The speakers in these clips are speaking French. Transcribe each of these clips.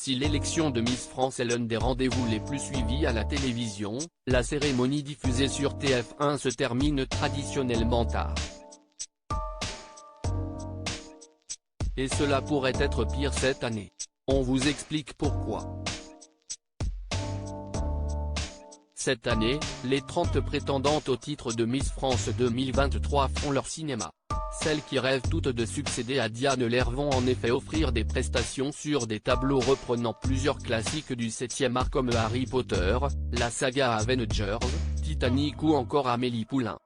Si l'élection de Miss France est l'un des rendez-vous les plus suivis à la télévision, la cérémonie diffusée sur TF1 se termine traditionnellement tard. Et cela pourrait être pire cette année. On vous explique pourquoi. Cette année, les 30 prétendantes au titre de Miss France 2023 font leur cinéma. Celles qui rêvent toutes de succéder à Diane Lair vont en effet offrir des prestations sur des tableaux reprenant plusieurs classiques du 7e art comme Harry Potter, la saga Avengers, Titanic ou encore Amélie Poulain.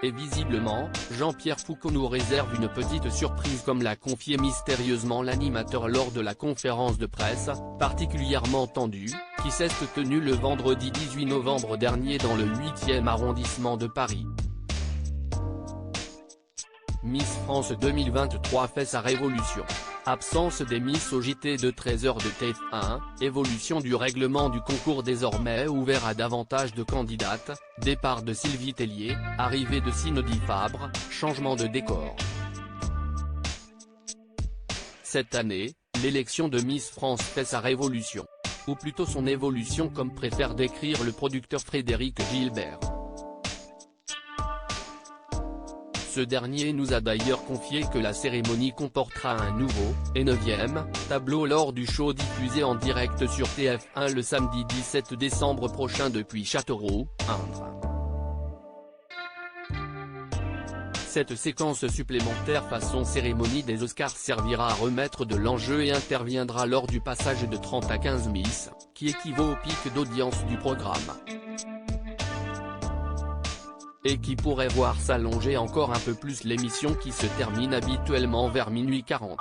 Et visiblement, Jean-Pierre Foucault nous réserve une petite surprise comme l'a confié mystérieusement l'animateur lors de la conférence de presse, particulièrement tendue, qui s'est tenue le vendredi 18 novembre dernier dans le 8e arrondissement de Paris. Miss France 2023 fait sa révolution. Absence des Miss au JT de 13h de TF1, évolution du règlement du concours désormais ouvert à davantage de candidates, départ de Sylvie Tellier, arrivée de Cindy Fabre, changement de décor. Cette année, l'élection de Miss France fait sa révolution. Ou plutôt son évolution comme préfère décrire le producteur Frédéric Gilbert. Ce dernier nous a d'ailleurs confié que la cérémonie comportera un nouveau, et 9e, tableau lors du show diffusé en direct sur TF1 le samedi 17 décembre prochain depuis Châteauroux, Indre. Cette séquence supplémentaire façon cérémonie des Oscars servira à remettre de l'enjeu et interviendra lors du passage de 30 à 15 Miss, qui équivaut au pic d'audience du programme. Et qui pourrait voir s'allonger encore un peu plus l'émission qui se termine habituellement vers minuit 40.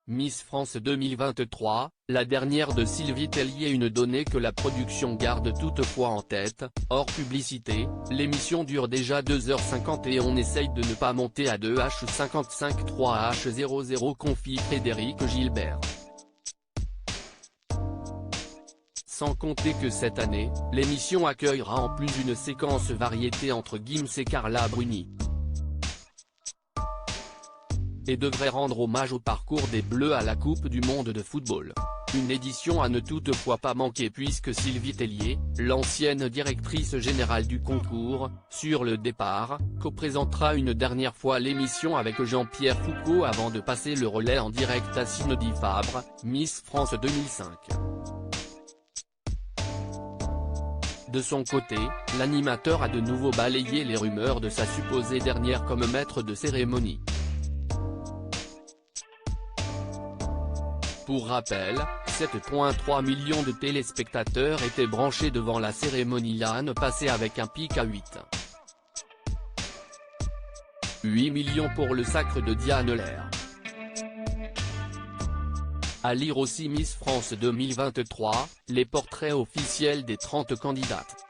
Miss France 2023, la dernière de Sylvie Tellier. Une donnée que la production garde toutefois en tête, hors publicité, l'émission dure déjà 2h50 et on essaye de ne pas monter à 2h55 3h00 confie Frédéric Gilbert. Sans compter que cette année, l'émission accueillera en plus une séquence variété entre Gims et Carla Bruni. Et devrait rendre hommage au parcours des Bleus à la Coupe du Monde de football. Une édition à ne toutefois pas manquer puisque Sylvie Tellier, l'ancienne directrice générale du concours, sur le départ, co-présentera une dernière fois l'émission avec Jean-Pierre Foucault avant de passer le relais en direct à Cindy Fabre, Miss France 2005. De son côté, l'animateur a de nouveau balayé les rumeurs de sa supposée dernière comme maître de cérémonie. Pour rappel, 7,3 millions de téléspectateurs étaient branchés devant la cérémonie l'année passée avec un pic à 8. 8 millions pour le sacre de Diane Lair. À lire aussi Miss France 2023, les portraits officiels des 30 candidates.